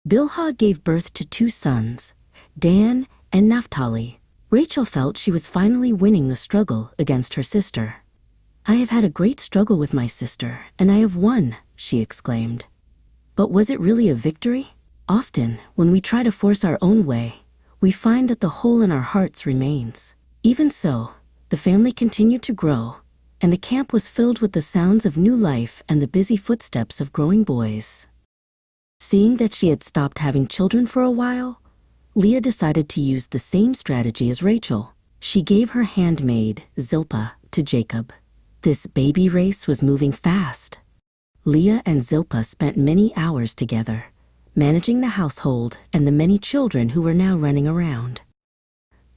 Bilhah gave birth to 2 sons, Dan and Naphtali. Rachel felt she was finally winning the struggle against her sister. "I have had a great struggle with my sister, and I have won," she exclaimed. But was it really a victory? Often, when we try to force our own way, we find that the hole in our hearts remains. Even so, the family continued to grow, and the camp was filled with the sounds of new life and the busy footsteps of growing boys. Seeing that she had stopped having children for a while, Leah decided to use the same strategy as Rachel. She gave her handmaid, Zilpah, to Jacob. This baby race was moving fast. Leah and Zilpah spent many hours together, managing the household and the many children who were now running around.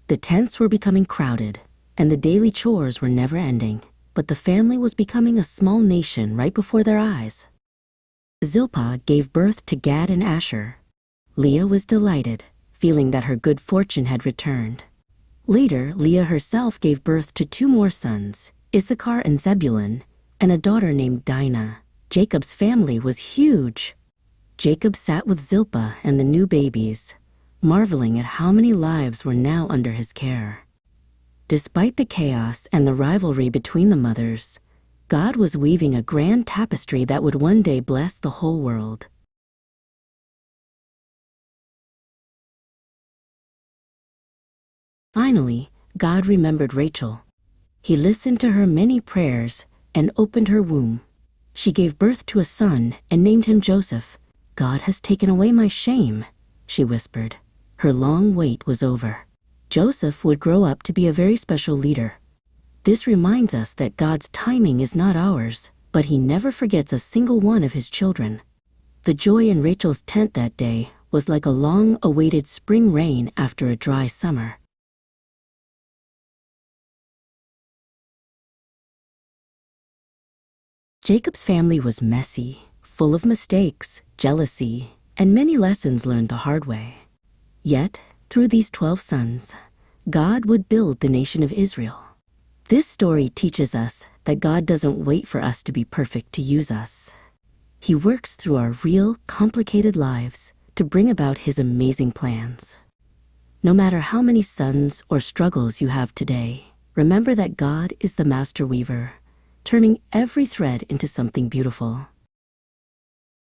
The tents were becoming crowded, and the daily chores were never ending, but the family was becoming a small nation right before their eyes. Zilpah gave birth to Gad and Asher. Leah was delighted, feeling that her good fortune had returned. Later, Leah herself gave birth to 2 more sons, Issachar and Zebulun, and a daughter named Dinah. Jacob's family was huge. Jacob sat with Zilpah and the new babies, marveling at how many lives were now under his care. Despite the chaos and the rivalry between the mothers, God was weaving a grand tapestry that would one day bless the whole world. Finally, God remembered Rachel. He listened to her many prayers and opened her womb. She gave birth to a son and named him Joseph. "God has taken away my shame," she whispered. Her long wait was over. Joseph would grow up to be a very special leader. This reminds us that God's timing is not ours, but He never forgets a single one of His children. The joy in Rachel's tent that day was like a long-awaited spring rain after a dry summer. Jacob's family was messy, full of mistakes, jealousy, and many lessons learned the hard way. Yet, through these 12 sons, God would build the nation of Israel. This story teaches us that God doesn't wait for us to be perfect to use us. He works through our real, complicated lives to bring about His amazing plans. No matter how many sons or struggles you have today, remember that God is the master weaver, turning every thread into something beautiful.